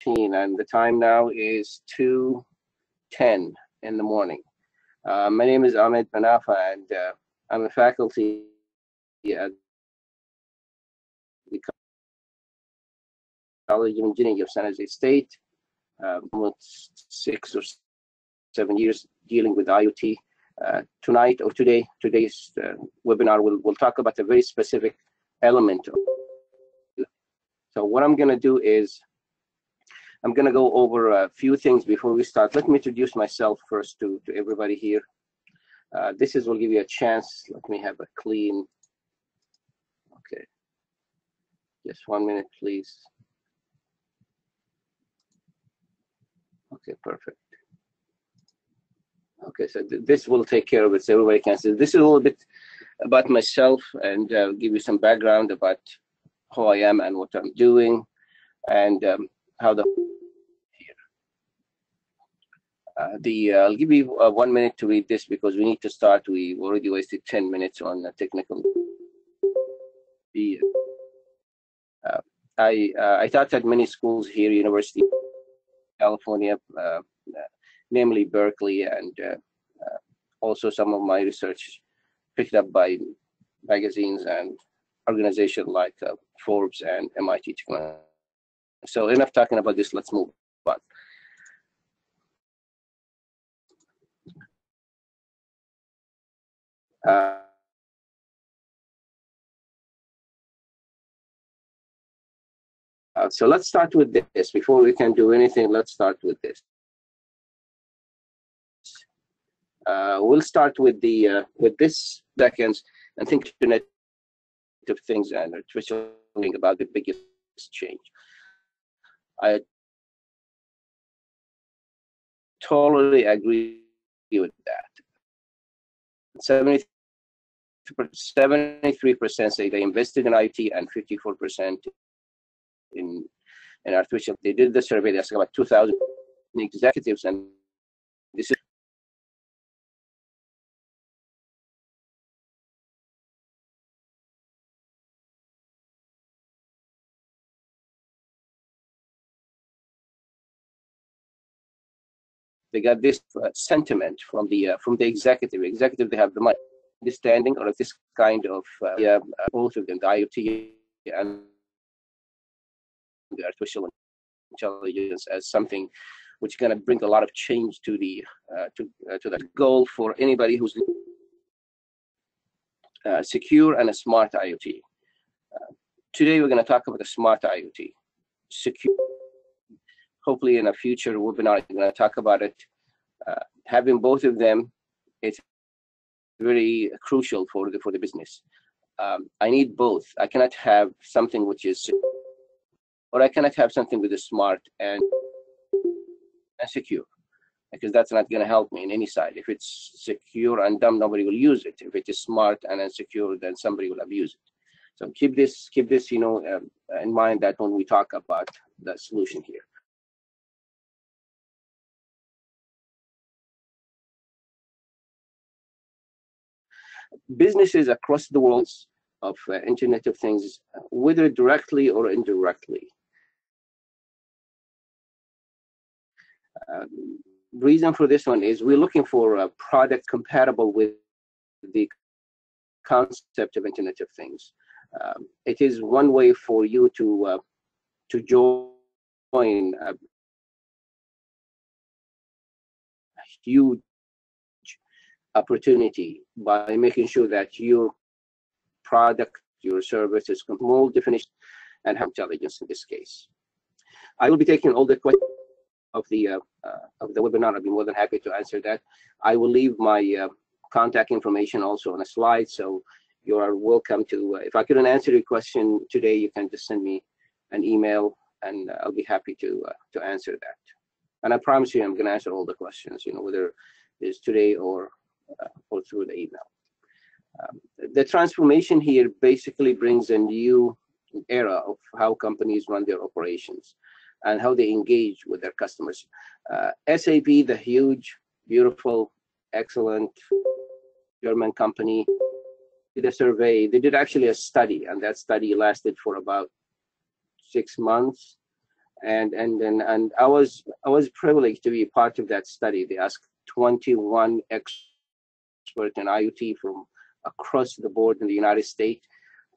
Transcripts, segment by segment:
and the time now is 2:10 in the morning. My name is Ahmed Manafa, and I'm a faculty at the College of Engineering of San Jose State. Almost 6 or 7 years dealing with IoT. Today's webinar, we'll talk about a very specific element. So what I'm going to do is I'm going to go over a few things before we start. Let me introduce myself first to everybody here. This will give you a chance. Let me have a clean. Okay. Just 1 minute, please. Okay, perfect. Okay, so this will take care of it so everybody can see. This is a little bit about myself, and give you some background about who I am and what I'm doing, and how the I'll give you 1 minute to read this because we need to start. We already wasted 10 minutes on technical. I taught at many schools here, University of California, namely Berkeley, and also some of my research picked up by magazines and organizations like Forbes and MIT Technology. So enough talking about this, let's move on. So let's start with this. Before we can do anything, let's start with this. We'll start with this seconds and think Internet of Things and artificial thinking about the biggest change. I totally agree with that. 73% say they invested in IT and 54% in artificial. They did the survey. They asked about 2,000 executives, and this is they got this sentiment from the executive. They have the money, understanding of this kind of both of them, the IoT and the artificial intelligence, as something which is going to bring a lot of change to the goal for anybody who's secure and a smart IoT. Today we're going to talk about the smart IoT, secure. Hopefully in a future webinar we're going to talk about it. Having both of them, it's very crucial for the business. I need both. I cannot have something which is, or I cannot have something with a smart and secure, because that's not going to help me in any side. If it's secure and dumb, nobody will use it. If it is smart and insecure, then somebody will abuse it. So keep this, in mind, that when we talk about the solution here. Businesses across the world of Internet of Things, whether directly or indirectly. Reason for this one is we're looking for a product compatible with the concept of Internet of Things. It is one way for you to join a huge opportunity by making sure that your product, your service is more definition and have intelligence in this case. I will be taking all the questions of the webinar. I'll be more than happy to answer that. I will leave my contact information also on a slide, so you are welcome to. If I couldn't answer your question today, you can just send me an email, and I'll be happy to answer that. And I promise you, I'm going to answer all the questions. Whether it's today or through the email. The transformation here basically brings a new era of how companies run their operations and how they engage with their customers. SAP, the huge, beautiful, excellent German company, did a survey. They did actually a study, and that study lasted for about 6 months. And I was privileged to be part of that study. They asked 21 experts in IoT from across the board in the United States,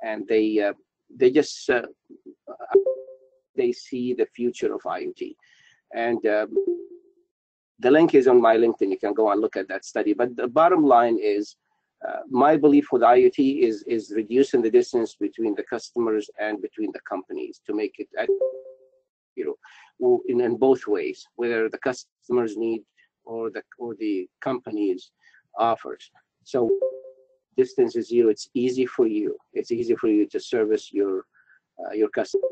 and they just they see the future of IoT. And the link is on my LinkedIn. You can go and look at that study. But the bottom line is, my belief with IoT is reducing the distance between the customers and between the companies to make it, in both ways, whether the customers need or the companies offers. So distance is zero. It's easy for you. It's easy for you to service your customer,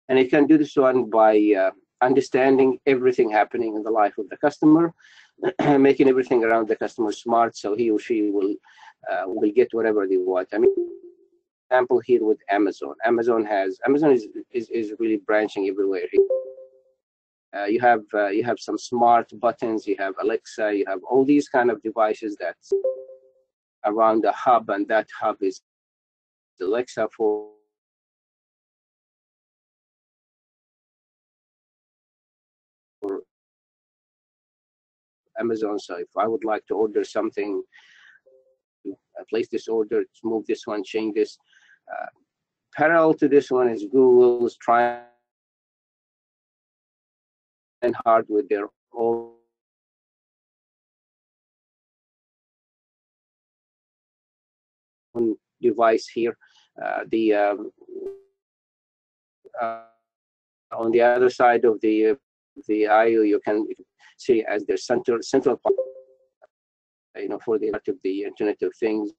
and you can do this one by understanding everything happening in the life of the customer, making everything around the customer smart, so he or she will get whatever they want. I mean, example here with Amazon. Amazon is really branching everywhere. You have some smart buttons. You have Alexa. You have all these kind of devices that's around the hub, and that hub is Alexa for Amazon. So if I would like to order something, place this order, move this one, change this. Parallel to this one is Google's trying hard with their own device here. On the other side of the IO, you can see as their central part, for the Internet of Things.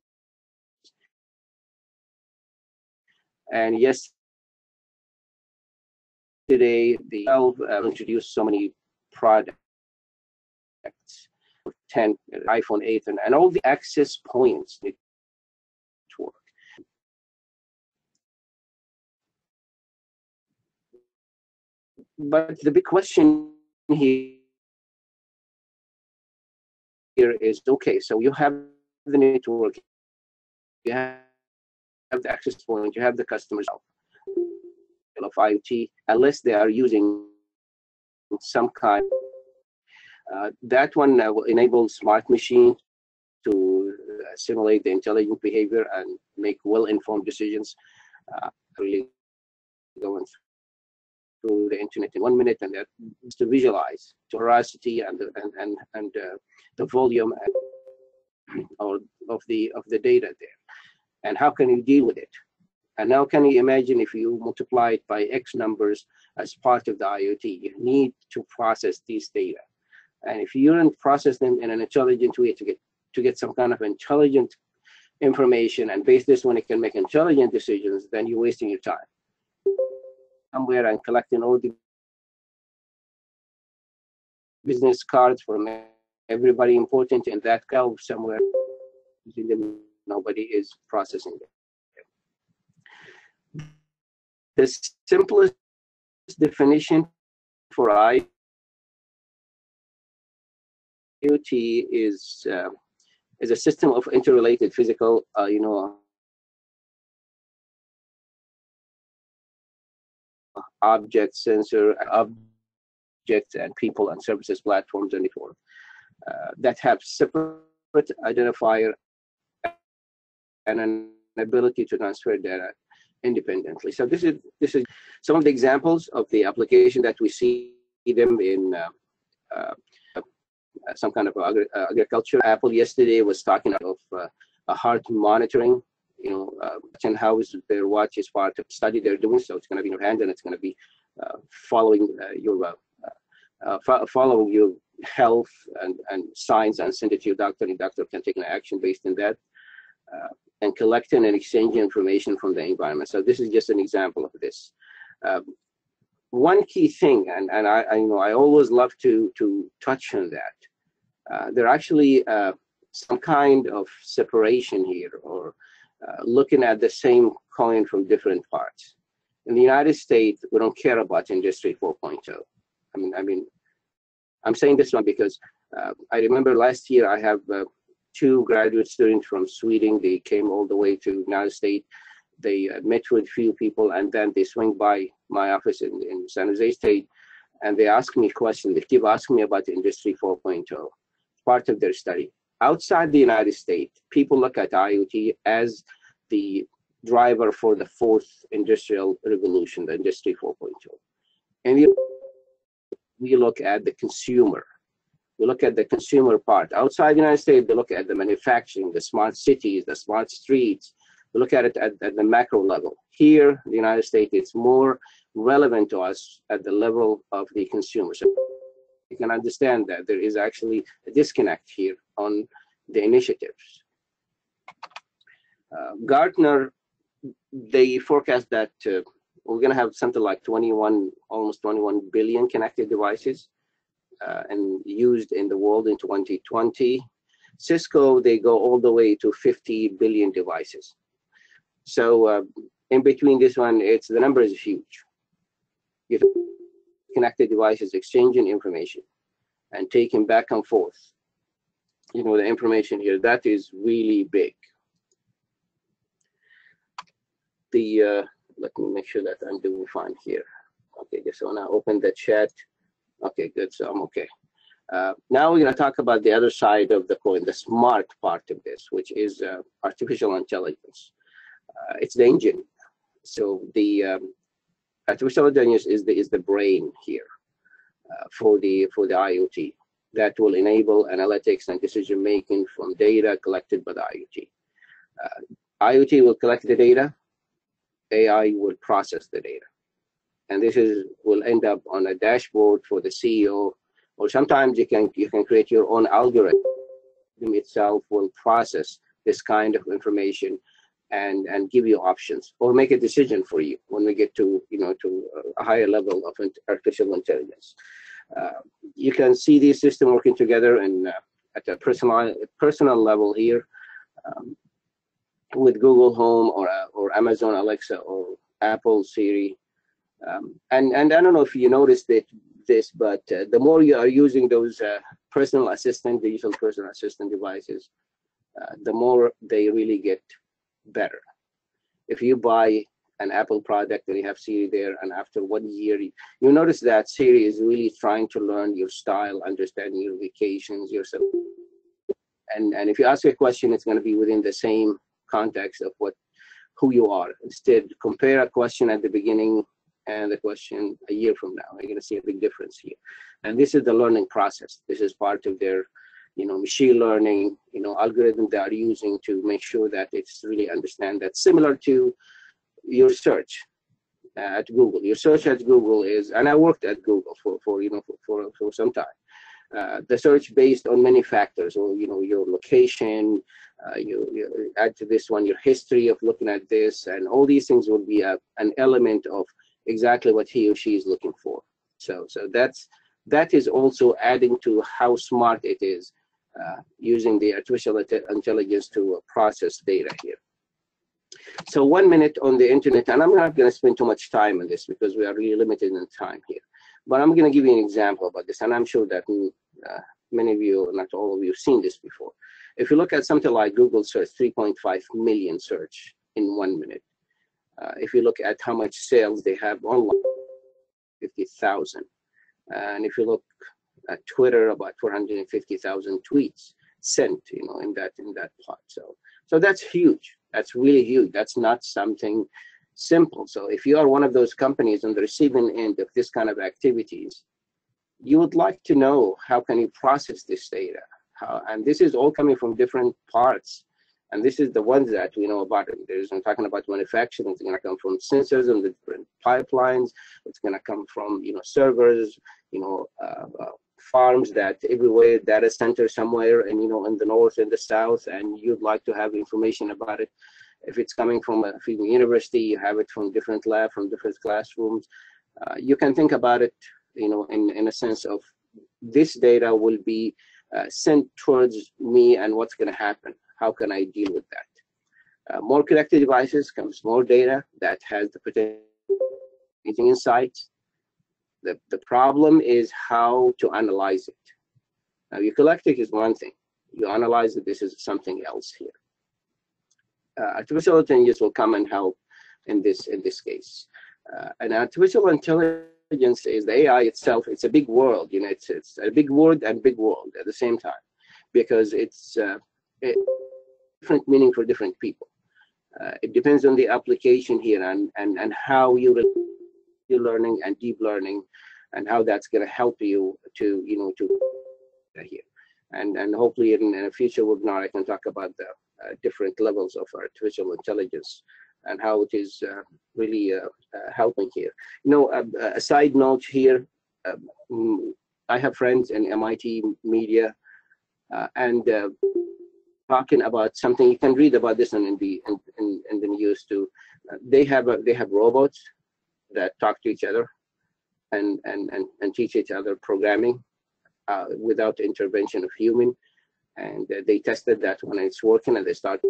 And yesterday, the introduced so many products, 10, iPhone 8, and all the access points need to work. But the big question here is, okay, so you have the network, you have the access point, you have the customers of IoT, unless they are using some kind. That one will enable smart machine to simulate the intelligent behavior and make well-informed decisions. Really going through the internet in 1 minute, and to visualize veracity and the volume of the data there, and how can you deal with it. And now can you imagine if you multiply it by X numbers as part of the IoT, you need to process these data. And if you don't process them in an intelligent way to get some kind of intelligent information, and based this when it can make intelligent decisions, then you're wasting your time somewhere and collecting all the business cards from everybody important in that cloud somewhere. Nobody is processing them. The simplest definition for IoT is a system of interrelated physical, objects, sensor objects, and people and services, platforms, and network that have separate identifier and an ability to transfer data independently. So this is some of the examples of the application that we see them in some kind of agriculture. Apple yesterday was talking of a heart monitoring, and how is their watch is part of study they're doing. So it's going to be in your hand, and it's going to be following your health and signs, and send it to your doctor, and the doctor can take an action based on that. And collecting and exchanging information from the environment. So this is just an example of this. One key thing, and I always love to touch on that. There actually some kind of separation here, or looking at the same coin from different parts. In the United States, we don't care about Industry 4.0. I mean, I'm saying this one because I remember last year I have 2 graduate students from Sweden. They came all the way to the United States. They met with few people, and then they swing by my office in San Jose State, and they ask me questions. They keep asking me about Industry 4.0, part of their study. Outside the United States, people look at IoT as the driver for the fourth industrial revolution, the Industry 4.0. And we look at the consumer. We look at the consumer part. Outside the United States, they look at the manufacturing, the smart cities, the smart streets. We look at it at the macro level. Here, the United States, it's more relevant to us at the level of the consumer. So you can understand that there is actually a disconnect here on the initiatives. Gartner, they forecast that we're going to have something like almost 21 billion connected devices and used in the world in 2020. Cisco, they go all the way to 50 billion devices. So in between this one, the number is huge. You have connected devices exchanging information and taking back and forth, you know, the information here, that is really big. Let me make sure that I'm doing fine here. Okay, just want to open the chat. Okay, good, so I'm okay. Now we're going to talk about the other side of the coin, the smart part of this, which is artificial intelligence. It's the engine. So the artificial intelligence is the brain here for the IoT that will enable analytics and decision making from data collected by the IoT. IoT will collect the data. AI will process the data, and this will end up on a dashboard for the CEO, or sometimes you can create your own algorithm. Itself will process this kind of information and give you options or make a decision for you when we get to a higher level of artificial intelligence. You can see these systems working together and at a personal level here. With Google Home or Amazon Alexa or Apple Siri, and I don't know if you noticed this, but the more you are using those personal assistant, digital personal assistant devices, the more they really get better. If you buy an Apple product and you have Siri there, and after 1 year, you notice that Siri is really trying to learn your style, understanding your vacations, yourself, and if you ask a question, it's going to be within the same context of who you are. Instead, compare a question at the beginning and the question a year from now. You're going to see a big difference here. And this is the learning process. This is part of their, machine learning, algorithm they are using to make sure that it's really understand that. Similar to your search at Google. Your search at Google is, and I worked at Google for some time. The search based on many factors, or your location. You add to this one your history of looking at this, and all these things will be an element of exactly what he or she is looking for. So that is also adding to how smart it is using the artificial intelligence to process data here. So 1 minute on the internet, and I'm not going to spend too much time on this because we are really limited in time here. But I'm going to give you an example about this, and I'm sure that many of you, not all of you, have seen this before. If you look at something like Google search, 3.5 million search in 1 minute. If you look at how much sales they have online, 50,000. And if you look at Twitter, about 450,000 tweets sent, in that plot. So that's huge. That's really huge. That's not something simple. So if you are one of those companies on the receiving end of this kind of activities, you would like to know how can you process this data. And this is all coming from different parts, and this is the ones that we know about. I'm talking about manufacturing. It's going to come from sensors and the different pipelines. It's going to come from servers, farms that everywhere, data center somewhere, and in the north and the south, and you'd like to have information about it. If it's coming from a university, you have it from different labs, from different classrooms. You can think about it, in a sense of this data will be sent towards me, and what's going to happen? How can I deal with that? More connected devices comes more data that has the potential getting insights. The problem is how to analyze it. Now, you collect it is one thing. You analyze it, this is something else here. Artificial intelligence will come and help in this case. And artificial intelligence is the AI itself. It's a big world, you know. It's a big word and big world at the same time, because it's different meaning for different people. It depends on the application here and how you learning and deep learning, and how that's going to help you to here. And hopefully in a future webinar I can talk about the different levels of artificial intelligence and how it is really helping here. A side note here, I have friends in MIT media and talking about something. You can read about this in the news too. They have robots that talk to each other and teach each other programming without intervention of human. And they tested that when it's working, and they start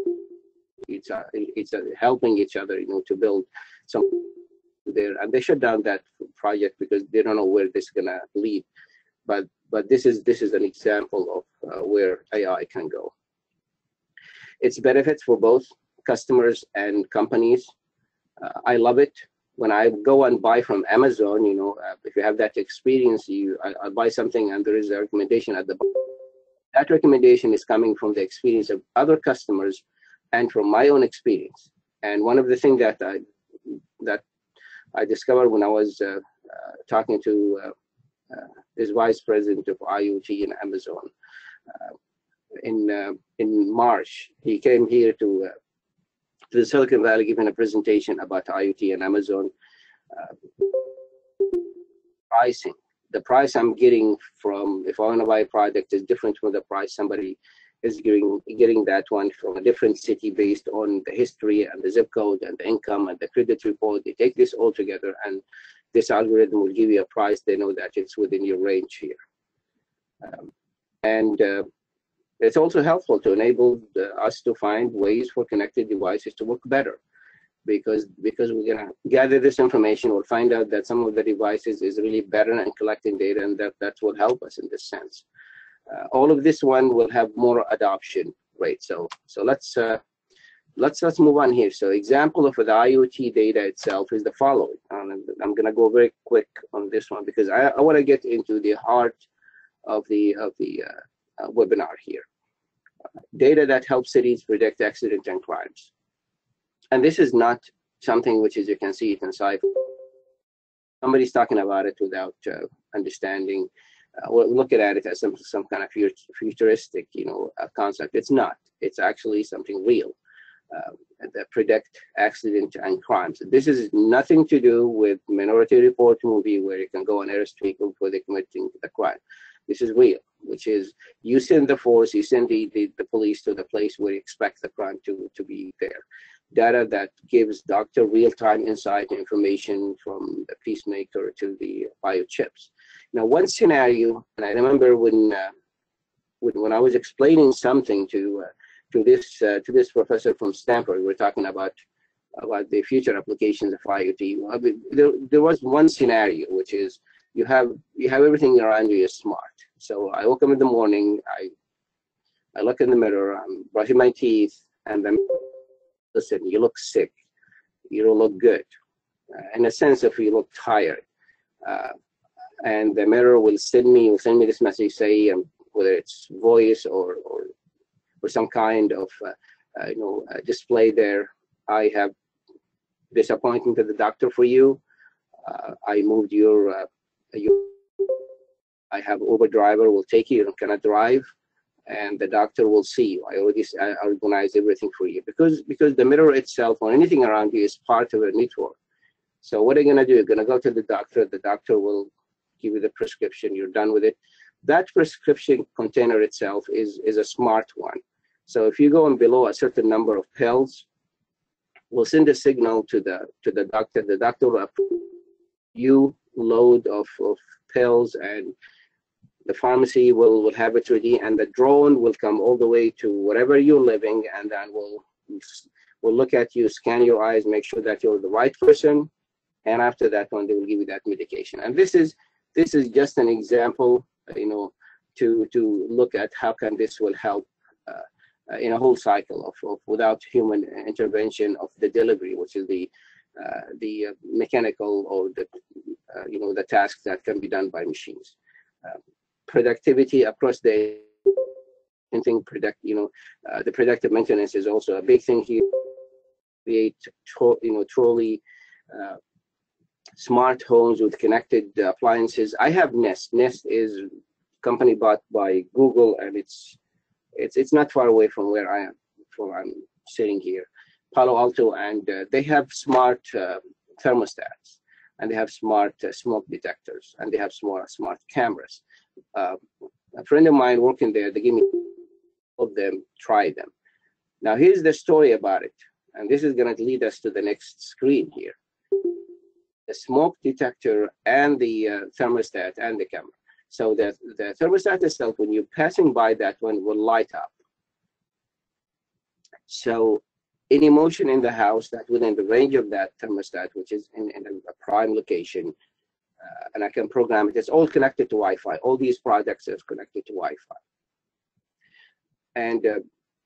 it's helping each other, to build some there. And they shut down that project because they don't know where this is gonna lead. But this is an example of where AI can go. Its benefits for both customers and companies. I love it. When I go and buy from Amazon, if you have that experience, I buy something and there is a recommendation at the bottom. That recommendation is coming from the experience of other customers and from my own experience. And one of the things that I discovered when I was talking to his vice president of IoT in Amazon in March, he came here to the Silicon Valley, giving a presentation about IoT and Amazon pricing. The price I'm getting from, if I want to buy a product, is different from the price somebody is getting that one from a different city based on the history and the zip code and the income and the credit report. They take this all together, and this algorithm will give you a price. They know that it's within your range here. It's also helpful to enable us to find ways for connected devices to work better, because we're going to gather this information. We'll find out that some of the devices is really better in collecting data, and that will help us in this sense. All of this one will have more adoption rate. So let's move on here. So example of the IoT data itself is the following. I'm going to go very quick on this one because I want to get into the heart of the webinar here. Data that helps cities predict accidents and crimes. And this is not something which is, you can see it inside. Somebody's talking about it without understanding. We're looking at it as some kind of futuristic, concept. It's not. It's actually something real that predict accident and crimes. This is nothing to do with Minority Report movie where you can go and arrest people before they're committing the crime. This is real, which is you send the force, you send the police to the place where you expect the crime to be there. Data that gives doctor real-time insight information from the pacemaker to the biochips. Now, one scenario, and I remember when I was explaining something to this professor from Stanford, we were talking about the future applications of IoT. There was one scenario, which is you have everything around you is smart. So I woke up in the morning, I look in the mirror, I'm brushing my teeth, and then listen, you look sick, you don't look good. In a sense, if you look tired, and the mirror will send me this message, say whether it's voice or some kind of display there. I have this appointment at the doctor for you. I moved I have Uber driver will take you cannot drive, and the doctor will see you. I already organize everything for you because the mirror itself or anything around you is part of a network. So what are you gonna do? You're gonna go to the doctor. The doctor will give you the prescription. You're done with it. That prescription container itself is a smart one. So if you go on below a certain number of pills, we'll send a signal to the doctor. The doctor will approve you load of pills, and the pharmacy will have it ready, and the drone will come all the way to wherever you're living, and then we'll look at you, scan your eyes, make sure that you're the right person, and after that one, they will give you that medication. And this is just an example, to look at how can this will help in a whole cycle of without human intervention of the delivery, which is the the mechanical or the the tasks that can be done by machines. Productivity across the thing. The predictive maintenance is also a big thing here. Create truly smart homes with connected appliances. I have Nest. Nest is a company bought by Google, and it's not far away from where I am. I'm sitting here, Palo Alto, and they have smart thermostats, and they have smart smoke detectors, and they have smart cameras. A friend of mine working there, they give me of them, try them. Now here's the story about it, and this is going to lead us to the next screen here. The smoke detector and the thermostat and the camera. So the thermostat itself, when you're passing by that one, will light up. So any motion in the house that within the range of that thermostat, which is in a prime location, and I can program it. It's all connected to Wi-Fi. All these products are connected to Wi-Fi. And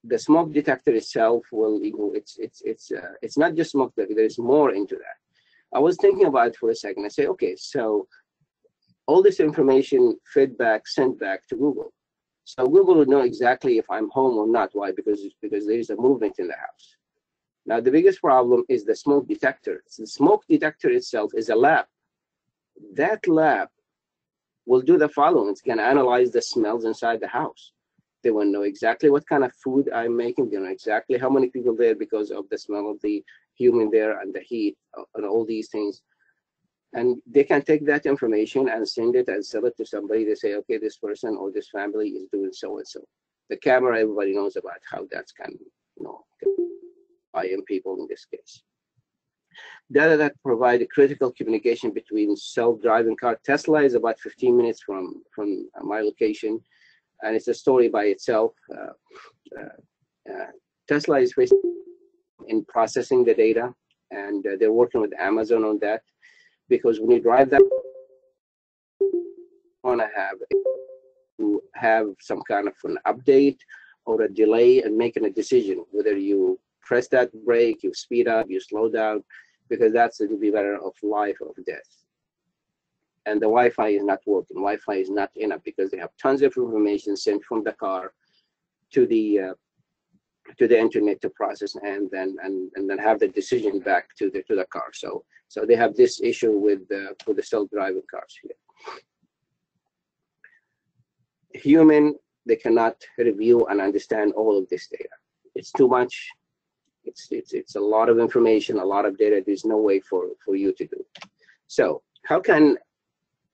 the smoke detector itself will, it's not just smoke detector. There's more into that. I was thinking about it for a second. I say, okay, so all this information fed back, sent back to Google. So Google would know exactly if I'm home or not. Why? Because there's a movement in the house. Now the biggest problem is the smoke detector. So the smoke detector itself is a lab. That lab will do the following. It's going to analyze the smells inside the house. They will know exactly what kind of food I'm making. They know exactly how many people there because of the smell of the human there and the heat and all these things. And they can take that information and send it and sell it to somebody. They say, okay, this person or this family is doing so and so. The camera, everybody knows about how that's kind of, IM people in this case. Data that provide critical communication between self-driving car. Tesla is about 15 minutes from my location, and it's a story by itself. Tesla is based in processing the data, and they're working with Amazon on that, because when you drive that, you want to have some kind of an update or a delay and making a decision whether you press that brake, you speed up, you slow down, because that's to be better of life or death. And the Wi-Fi is not working. Wi-Fi is not enough because they have tons of information sent from the car to the internet to process and then have the decision back to the car. So they have this issue with the self-driving cars here. Human, they cannot review and understand all of this data. It's too much. It's a lot of information, a lot of data. There's no way for you to do. So how can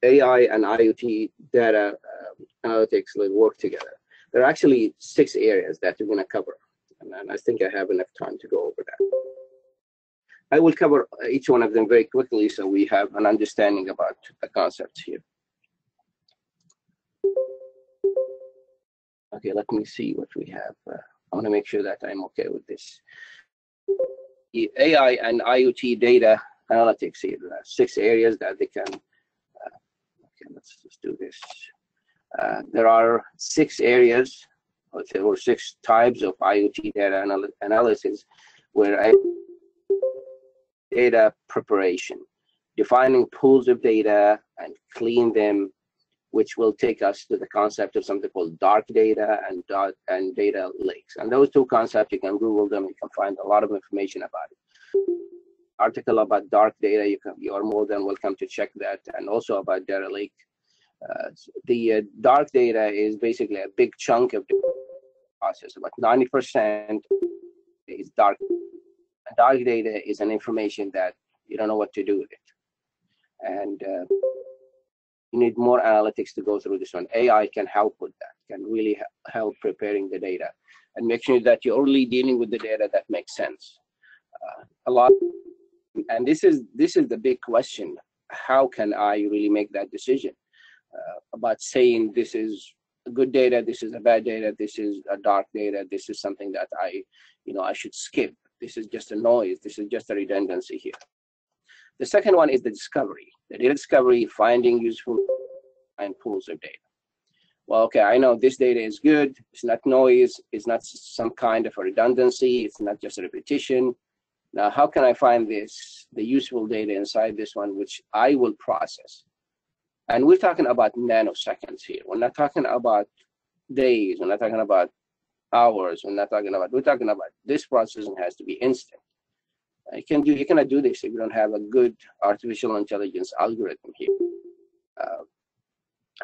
AI and IoT data analytics work together? There are actually 6 areas that we're going to cover, and I think I have enough time to go over that. I will cover each one of them very quickly so we have an understanding about the concepts here. Okay, let me see what we have. I want to make sure that I'm okay with this. The AI and IoT data analytics here. There are 6 areas that they can. Okay, let's just do this. There are 6 areas, or 6 types of IoT data analysis, where data preparation, defining pools of data and clean them, which will take us to the concept of something called dark data and data lakes. And those 2 concepts, you can Google them, you can find a lot of information about it. Article about dark data, you are more than welcome to check that, and also about data lake. The dark data is basically a big chunk of the process. About 90% is dark. Dark data is an information that you don't know what to do with it. And you need more analytics to go through this one. AI can help with that, can really help preparing the data and make sure that you're only dealing with the data that makes sense. And this is the big question. How can I really make that decision about saying this is good data, this is a bad data, this is a dark data, this is something that I should skip. This is just a noise. This is just a redundancy here. The second one is the discovery. The data discovery, finding useful and pools of data. Well, okay, I know this data is good. It's not noise. It's not some kind of a redundancy. It's not just a repetition. Now, how can I find this, the useful data inside this one, which I will process? And we're talking about nanoseconds here. We're not talking about days. We're not talking about hours. We're talking about this processing has to be instant. You cannot do this if you don't have a good artificial intelligence algorithm here.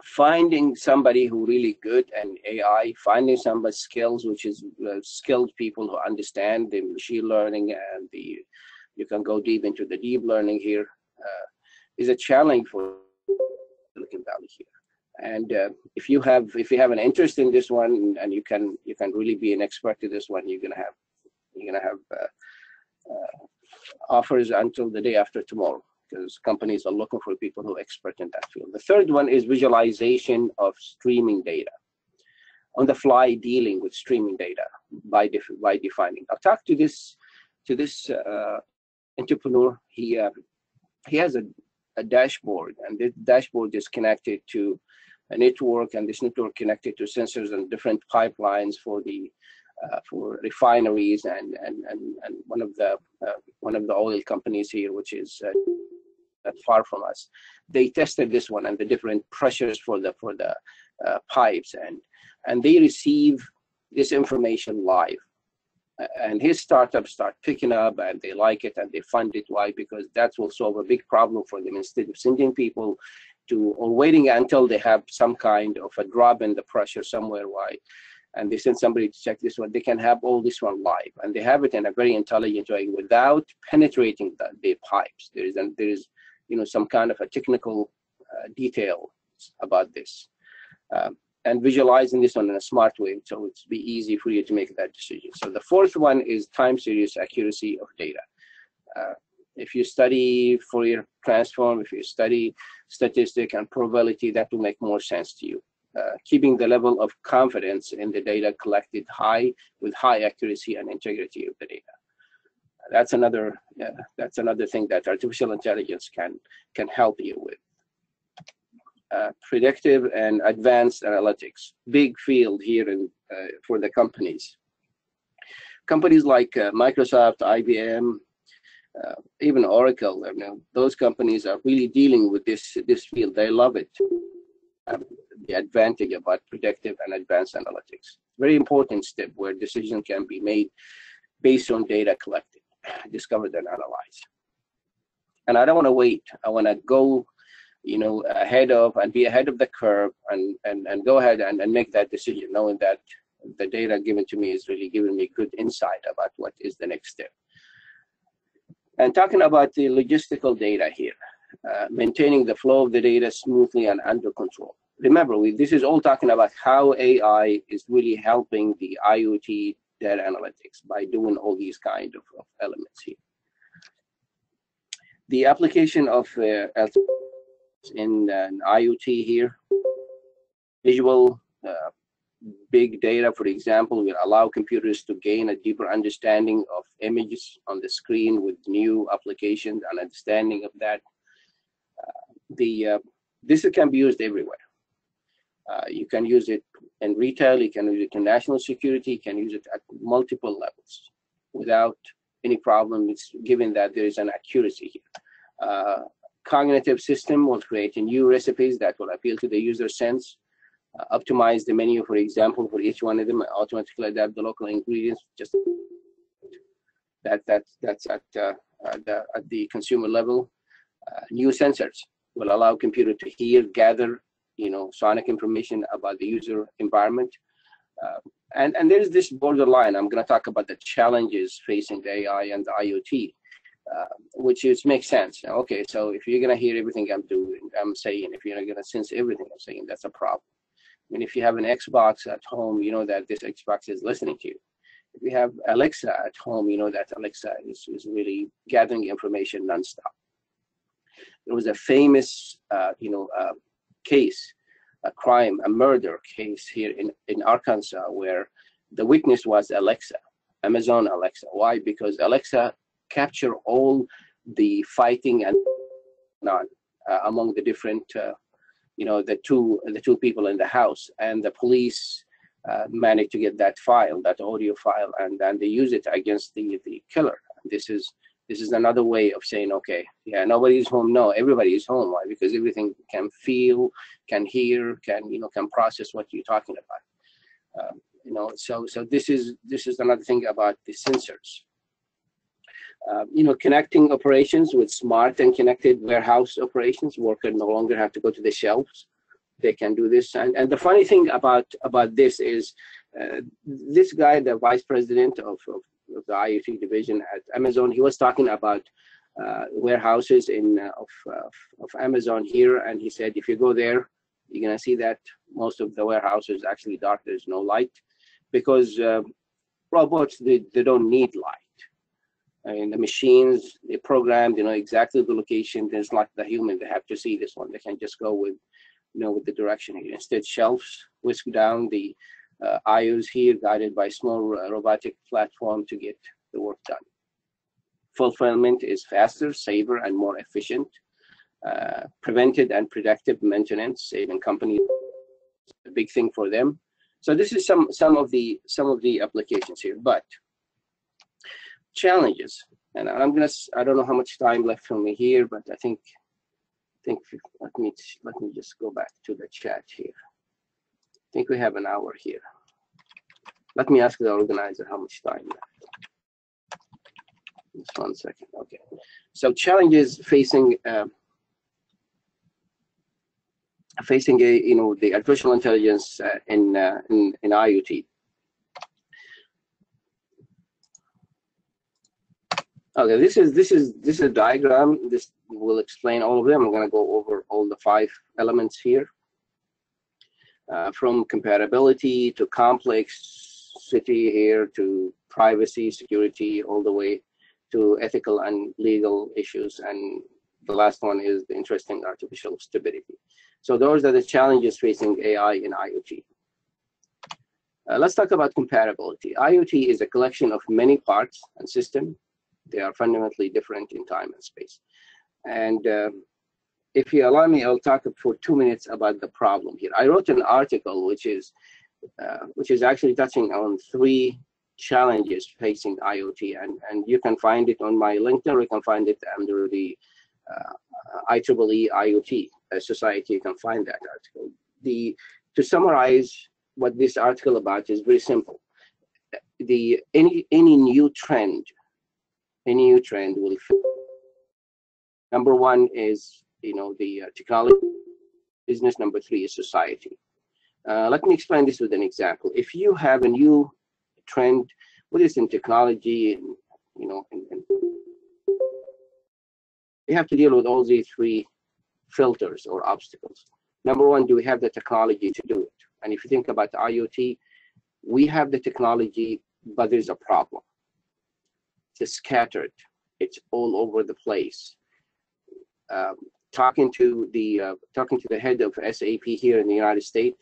Finding somebody who really good in AI, finding somebody skills, which is skilled people who understand the machine learning and you can go deep into the deep learning here, is a challenge for Silicon Valley here. And if you have an interest in this one and you can really be an expert in this one, you're gonna have offers until the day after tomorrow, because companies are looking for people who are expert in that field. The third one is visualization of streaming data, on the fly dealing with streaming data by defining. I'll talk to this entrepreneur. He has a dashboard, and this dashboard is connected to a network, and this network connected to sensors and different pipelines for refineries and one of the oil companies here, which is not far from us. They tested this one and the different pressures for the pipes, and they receive this information live. And his startups start picking up, and they like it and they fund it. Why? Because that will solve a big problem for them. Instead of sending people or waiting until they have some kind of a drop in the pressure somewhere, why? And they send somebody to check this one, they can have all this one live, and they have it in a very intelligent way without penetrating the pipes. There is some kind of a technical detail about this, and visualizing this one in a smart way, so it's be easy for you to make that decision. So the fourth one is time series accuracy of data. If you study Fourier transform, if you study statistic and probability, that will make more sense to you. Keeping the level of confidence in the data collected high, with high accuracy and integrity of the data. That's another thing that artificial intelligence can help you with. Predictive and advanced analytics, big field here for the companies. Companies like Microsoft, IBM, even Oracle, those companies are really dealing with this field. They love it. The advantage about predictive and advanced analytics. Very important step where decisions can be made based on data collected, discovered and analyzed. And I don't want to wait. I want to go, ahead of the curve and go ahead and make that decision, knowing that the data given to me is really giving me good insight about what is the next step. And talking about the logistical data here, maintaining the flow of the data smoothly and under control. Remember, this is all talking about how AI is really helping the IoT data analytics by doing all these kind of elements here. The application of in IoT here, visual big data, for example, will allow computers to gain a deeper understanding of images on the screen with new applications and understanding of that. This can be used everywhere. You can use it in retail, you can use it in national security, you can use it at multiple levels without any problem. It's given that there is an accuracy here. Cognitive system will create new recipes that will appeal to the user sense, optimize the menu, for example, for each one of them, automatically adapt the local ingredients. Just that's at the consumer level. New sensors will allow computer to hear, gather, sonic information about the user environment. And there's this borderline. I'm going to talk about the challenges facing the AI and the IoT, which makes sense. Okay, so if you're going to hear everything I'm saying, if you're not going to sense everything I'm saying, that's a problem. I mean, if you have an Xbox at home, you know that this Xbox is listening to you. If you have Alexa at home, you know that Alexa is really gathering information nonstop. There was a famous, case, a murder case here in Arkansas, where the witness was Alexa, Amazon Alexa. Why? Because Alexa captured all the fighting and among the different, the two people in the house, and the police managed to get that file, that audio file, and then they use it against the killer. This is another way of saying, okay, yeah, nobody's home. No, everybody is home. Why? Because everything can feel, can hear, can process what you're talking about. So this is another thing about the sensors. Connecting operations with smart and connected warehouse operations. Workers no longer have to go to the shelves. They can do this. And the funny thing about this is this guy, the vice president of the IoT division at Amazon, he was talking about warehouses of Amazon here, and he said if you go there, you're gonna see that most of the warehouses actually dark. There's no light because robots they don't need light. I mean, the machines they programmed, exactly the location. There's like the human; they have to see this one. They can just go with with the direction here. Instead, shelves whisk down the IOs here, guided by small robotic platform to get the work done. Fulfillment is faster, safer, and more efficient. Preventive and predictive maintenance, saving companies, a big thing for them. So this is some of the applications here, but challenges. And I don't know how much time left for me here, but I think let me just go back to the chat here. I think we have an hour here. Let me ask the organizer how much time left. Just 1 second. Okay. So challenges facing the artificial intelligence in IoT. Okay, this is a diagram. This will explain all of them. I'm going to go over all the 5 elements here, from compatibility to complexity here to privacy, security, all the way to ethical and legal issues. And the last one is the interesting artificial stupidity. So those are the challenges facing AI in IoT. Let's talk about compatibility. IoT is a collection of many parts and systems. They are fundamentally different in time and space. And if you allow me, I'll talk for 2 minutes about the problem here. I wrote an article which is actually touching on 3 challenges facing IoT, and you can find it on my LinkedIn, or you can find it under the IEEE IoT Society. You can find that article. To summarize what this article about is very simple. Any new trend will fit. Number 1 is the technology business. Number 3 is society. Let me explain this with an example. If you have a new trend, whether it's in technology, and you have to deal with all these 3 filters or obstacles. Number 1, do we have the technology to do it? And if you think about the IoT, we have the technology, but there's a problem. It's scattered. It's all over the place. Talking to the head of SAP here in the United States,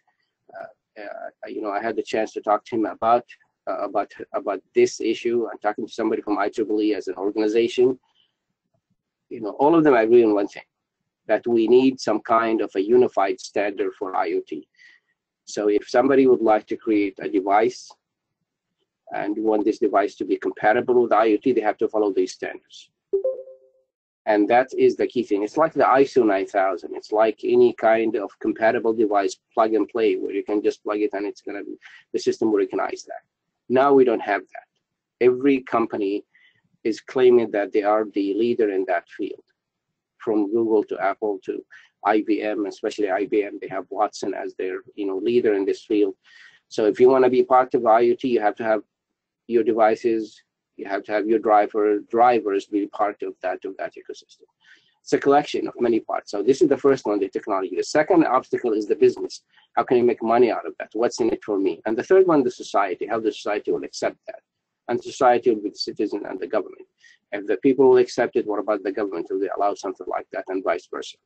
I had the chance to talk to him about this issue. I'm talking to somebody from IEEE as an organization. All of them agree on one thing, that we need some kind of a unified standard for IoT. So if somebody would like to create a device and want this device to be compatible with IoT, they have to follow these standards. And that is the key thing. It's like the ISO 9000. It's like any kind of compatible device, plug and play, where you can just plug it and it's going to be, the system will recognize that. Now we don't have that. Every company is claiming that they are the leader in that field. From Google to Apple to IBM, especially IBM, they have Watson as their leader in this field. So if you want to be part of IoT, you have to have your devices, you have to have your drivers be part of that ecosystem. It's a collection of many parts. So this is the first one, the technology. The second obstacle is the business. How can you make money out of that? What's in it for me? And the third one, the society, how the society will accept that. And society will be the citizen and the government. If the people will accept it, what about the government? Will they allow something like that, and vice versa?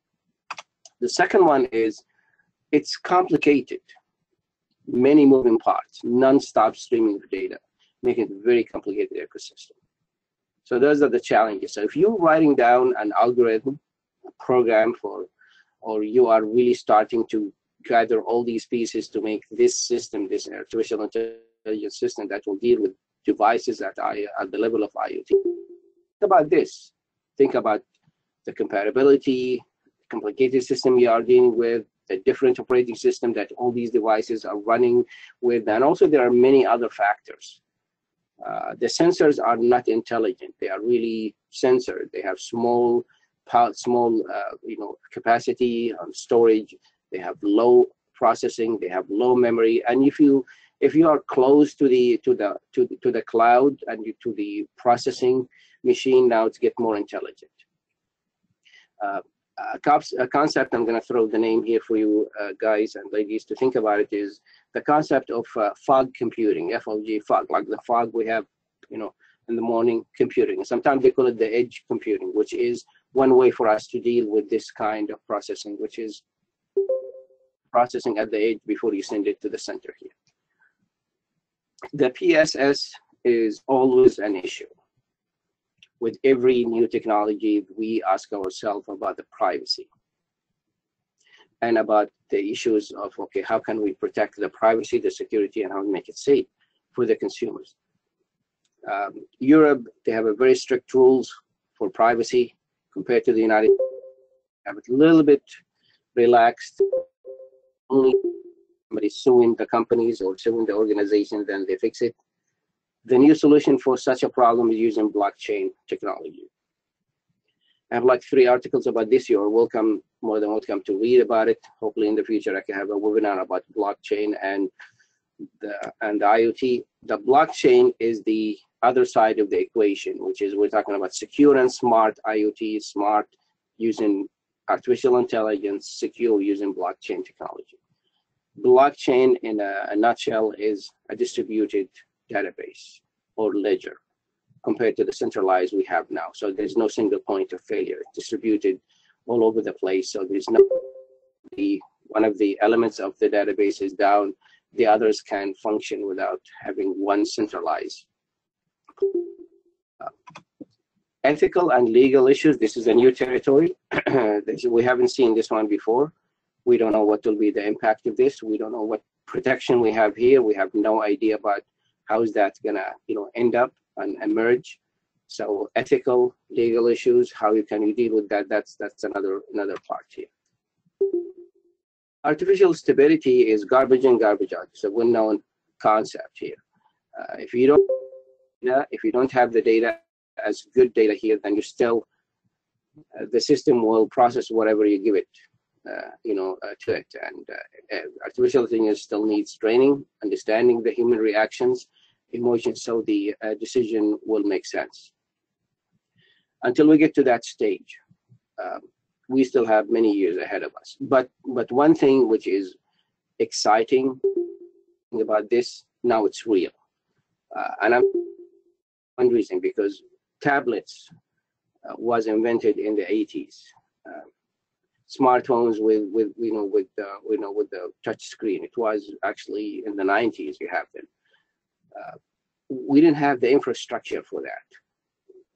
The second one is, it's complicated. Many moving parts, non-stop streaming of data, making it a very complicated ecosystem. So those are the challenges. So if you're writing down an algorithm, a program or you are really starting to gather all these pieces to make this system, this artificial intelligence system that will deal with devices at the level of IoT, about this. Think about the compatibility, complicated system you are dealing with, the different operating system that all these devices are running with, and also there are many other factors. The sensors are not intelligent. They are really censored. They have small capacity on storage. They have low processing. They have low memory. And if you are close to the cloud and to the processing machine, now it's get more intelligent. A concept, I'm going to throw the name here for you guys and ladies to think about it, is the concept of fog computing, FOG, fog, like the fog we have, in the morning computing. Sometimes they call it the edge computing, which is one way for us to deal with this kind of processing, which is processing at the edge before you send it to the center here. The PSS is always an issue. With every new technology, we ask ourselves about the privacy and about the issues of, okay, how can we protect the privacy, the security, and how we make it safe for the consumers. Europe, they have a very strict rules for privacy compared to the United States. Have it a little bit relaxed. Only somebody suing the companies or suing the organization, then they fix it. The new solution for such a problem is using blockchain technology. I have like 3 articles about this. You're welcome, more than welcome to read about it. Hopefully in the future I can have a webinar about blockchain and the IoT. The blockchain is the other side of the equation, which is we're talking about secure and smart IoT, smart using artificial intelligence, secure using blockchain technology. Blockchain in a nutshell is a distributed database or ledger compared to the centralized we have now. So there's no single point of failure. It's distributed all over the place. So there's no, one of the elements of the database is down, the others can function without having one centralized. Ethical and legal issues, this is a new territory. We haven't seen this one before. We don't know what will be the impact of this. We don't know what protection we have here. We have no idea about how is that gonna, end up and emerge. So ethical, legal issues, how can you deal with that? That's another part here. Artificial stability is garbage in, garbage out. It's a well-known concept here. If you don't have the data as good data here, then you still the system will process whatever you give it. To it, and artificial intelligence still needs training, understanding the human reactions, emotions, so the decision will make sense. Until we get to that stage, we still have many years ahead of us. But one thing which is exciting about this, now it's real, and I'm one reason because tablets was invented in the 80s. Smartphones with the touch screen. It was actually in the 90s you have them. We didn't have the infrastructure for that.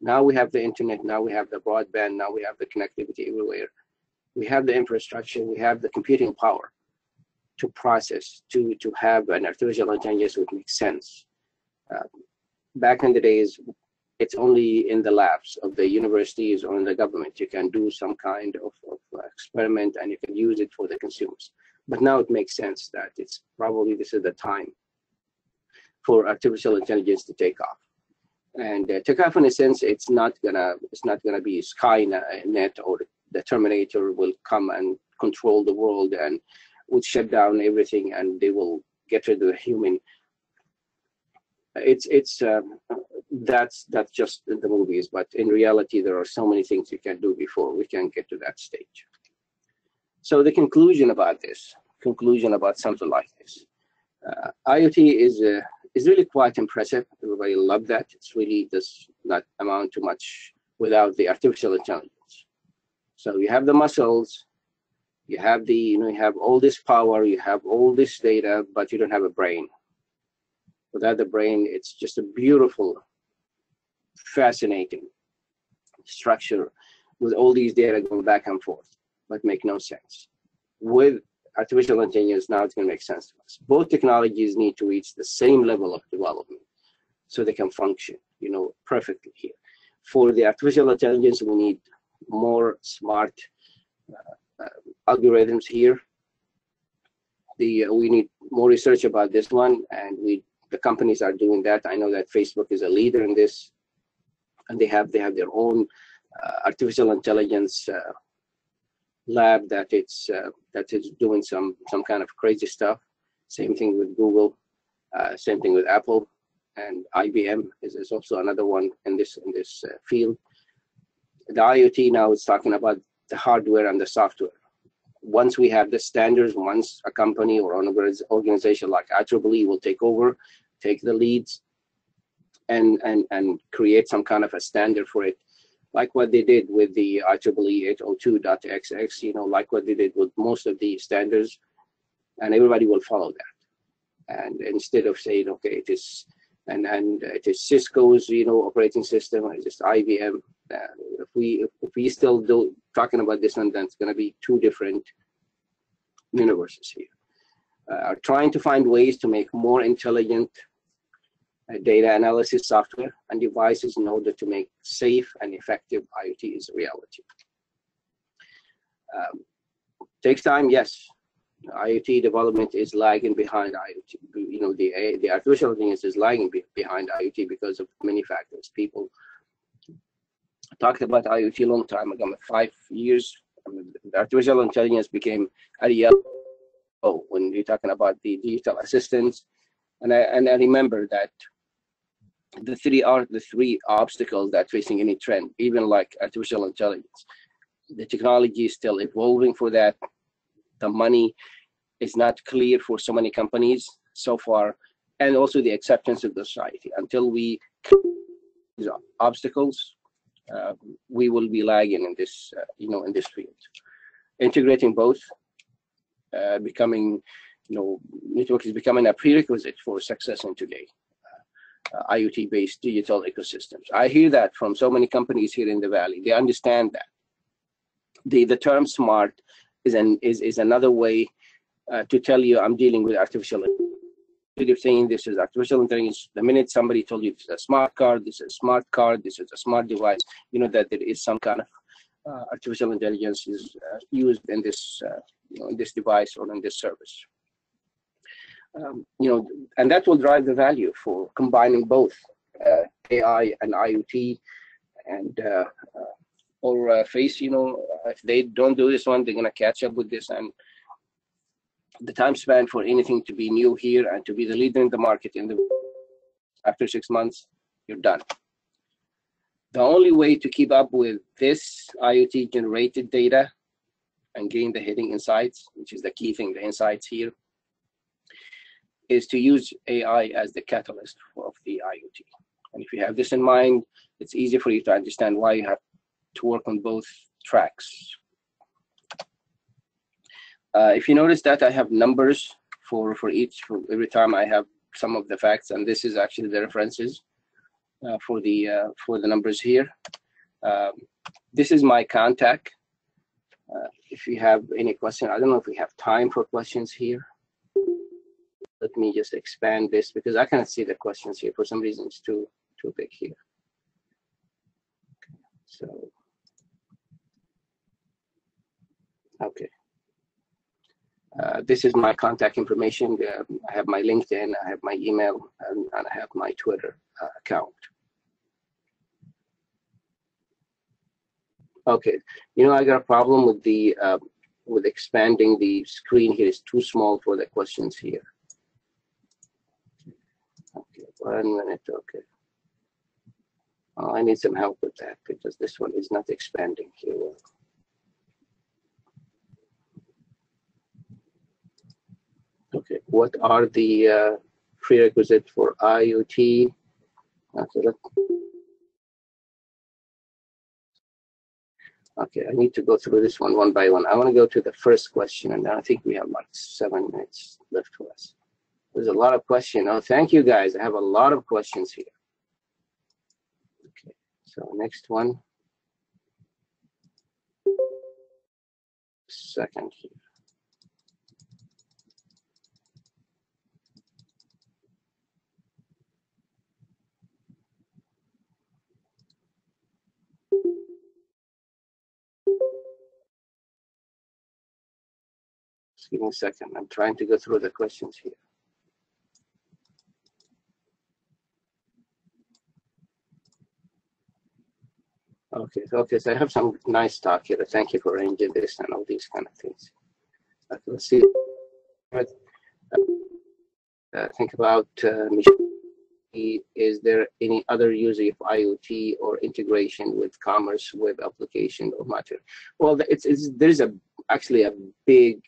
Now we have the internet. Now we have the broadband. Now we have the connectivity everywhere. We have the infrastructure. We have the computing power to process, to have an artificial intelligence which makes sense. Back in the days, it's only in the labs of the universities or in the government you can do some kind of experiment and you can use it for the consumers. But now it makes sense that it's probably this is the time for artificial intelligence to take off. And take off in a sense, it's not gonna be Skynet or the Terminator will come and control the world and would shut down everything and they will get rid of the human. That's just in the movies, but in reality there are so many things you can do before we can get to that stage. So the conclusion about something like this, IoT is really quite impressive. Everybody love that. It's really does not amount to much without the artificial intelligence. So you have the muscles, you have the you have all this power, you have all this data, but you don't have a brain. Without the brain, it's just a beautiful, fascinating structure with all these data going back and forth, but make no sense. With artificial intelligence, now it's going to make sense to us. Both technologies need to reach the same level of development so they can function, perfectly here. For the artificial intelligence, we need more smart algorithms here. We need more research about this one, and the companies are doing that. I know that Facebook is a leader in this, and they have their own artificial intelligence lab that is doing some kind of crazy stuff. Same thing with Google, same thing with Apple, and IBM is also another one in this field. The IoT now is talking about the hardware and the software. Once we have the standards, once a company or an organization like IEEE will take over, take the leads, and create some kind of a standard for it, like what they did with the IEEE 802.xx, you know, like what they did with most of the standards, and everybody will follow that. And instead of saying, okay, it is Cisco's, you know, operating system, or just IBM. If we still do talking about this one, then it's going to be two different universes here. Are trying to find ways to make more intelligent data analysis software and devices in order to make safe and effective IoT is a reality. Takes time, yes. IoT development is lagging behind IoT. You know, the artificial intelligence is lagging behind IoT because of many factors. People talked about IoT a long time ago, 5 years. I mean, artificial intelligence became a reality when you're talking about the digital assistants. And I remember that the three obstacles that facing any trend, even like artificial intelligence. The technology is still evolving for that. The money is not clear for so many companies so far, and also the acceptance of the society. Until we these obstacles, we will be lagging in this, you know, in this field. Integrating both, becoming, you know, network is becoming a prerequisite for success in today. IoT-based digital ecosystems. I hear that from so many companies here in the Valley. They understand that. The term smart is another way to tell you I'm dealing with artificial intelligence. You're saying this is artificial intelligence. The minute somebody told you this is a smart car, this is a smart card, this is a smart device, you know that there is some kind of artificial intelligence is used in this, you know, in this device or in this service. You know, and that will drive the value for combining both AI and IoT, and or face, you know, if they don't do this one, they're going to catch up with this, and the time span for anything to be new here and to be the leader in the market after 6 months, you're done. The only way to keep up with this IoT generated data and gain the hidden insights, which is the key thing, the insights here, is to use AI as the catalyst of the IoT. And if you have this in mind, it's easy for you to understand why you have to work on both tracks. If you notice that I have numbers for every time I have some of the facts, and this is actually the references for the numbers here. This is my contact. If you have any question, I don't know if we have time for questions here. Let me just expand this because I cannot see the questions here. For some reason, it's too big here. So, okay. This is my contact information. I have my LinkedIn, I have my email, and I have my Twitter account. Okay, you know, I got a problem with the with expanding the screen here. It's too small for the questions here. Okay, 1 minute. Okay. Oh, I need some help with that because this one is not expanding here. Okay, what are the prerequisites for IoT? Okay, I need to go through this one by one. I want to go to the first question, and then I think we have like 7 minutes left for us. There's a lot of questions. Oh, thank you guys. I have a lot of questions here. Okay, so next one. Second here. Just give me a second. I'm trying to go through the questions here. Okay, so I have some nice talk here. Thank you for arranging this and all these kind of things. Okay, let's see. Think about is there any other use of IoT or integration with commerce, web application, or matter? Well, there's actually a big,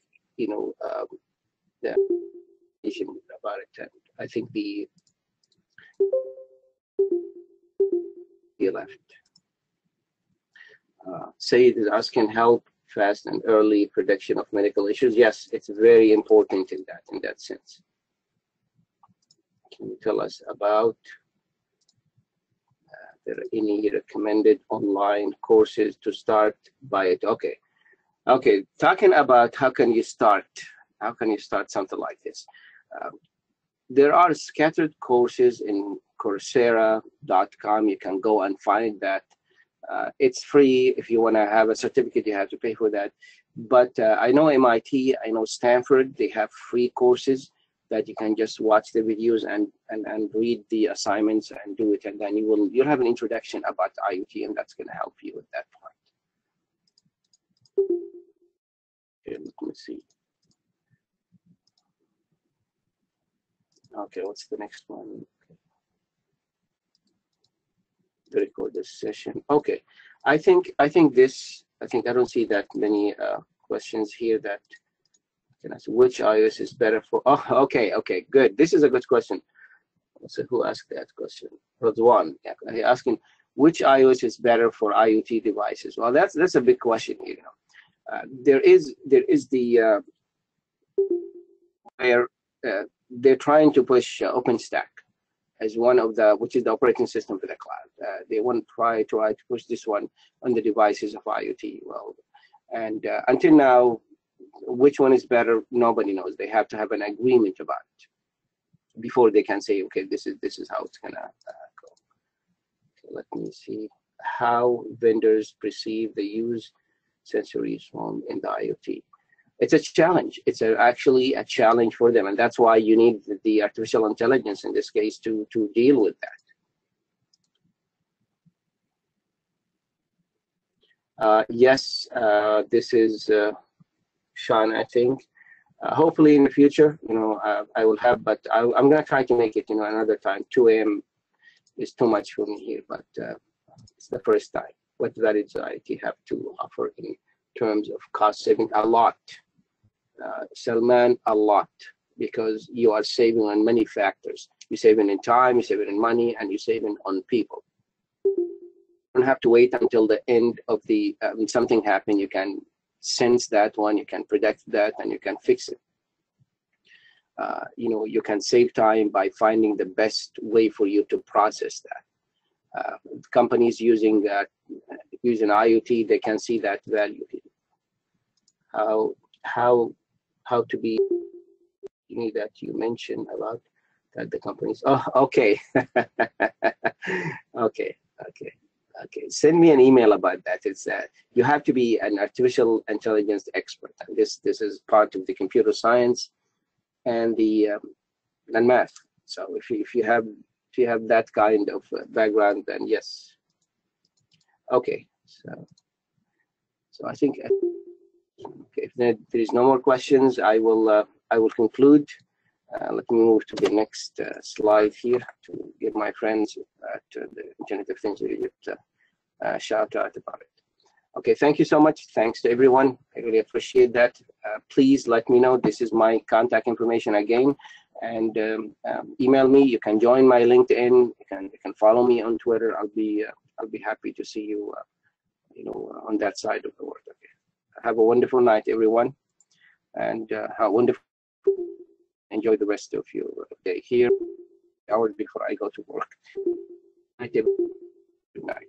definition about it. And I think the left. Said is asking help fast and early prediction of medical issues. Yes, it's very important in that sense. Can you tell us about there are any recommended online courses to start by it? Okay. Talking about how can you start something like this? There are scattered courses in Coursera.com. You can go and find that. It's free. If you want to have a certificate, you have to pay for that. But I know MIT, I know Stanford, they have free courses that you can just watch the videos and read the assignments and do it, and then you'll have an introduction about IoT, and that's going to help you with that part. Okay, let me see. Okay, what's the next one? To record this session. Okay, I think I don't see that many questions here that can ask which iOS is better for. Oh, okay, good. This is a good question. So who asked that question? Rodwan. Yeah, asking which iOS is better for IoT devices. Well, that's a big question. There is the where they're trying to push OpenStack as one of which is the operating system for the cloud. They want to try to push this one on the devices of IoT. Well, and until now, which one is better, nobody knows. They have to have an agreement about it before they can say, okay, this is how it's gonna go. Okay, let me see how vendors perceive the use sensory response in the IoT. It's a challenge. It's actually a challenge for them, and that's why you need the artificial intelligence in this case to deal with that. Yes, this is Sean, I think. Hopefully in the future, I will have, but I'm going to try to make it, another time. 2 a.m. is too much for me here, but it's the first time. What value does IoT have to offer in terms of cost saving? A lot. Salman, a lot, because you are saving on many factors. You're saving in time, you're saving in money, and you're saving on people. You don't have to wait until the end of the when something happened. You can sense that one, you can predict that, and you can fix it. You can save time by finding the best way for you to process that. Companies using IoT, they can see that value. How to be that you mentioned about that the companies. Oh, okay. okay. Send me an email about that. It's you have to be an artificial intelligence expert. And this is part of the computer science and the and math. So if you have that kind of background, then yes. Okay. So I think. Okay, if there is no more questions, I will conclude. Let me move to the next slide here to give my friends at the Internet of Things Egypt shout out about it. Okay, thank you so much. Thanks to everyone. I really appreciate that. Please let me know. This is my contact information again, and email me. You can join my LinkedIn. You can follow me on Twitter. I'll be happy to see you. On that side of the world. Okay. Have a wonderful night, everyone, and enjoy the rest of your day here. Hours before I go to work. Good night.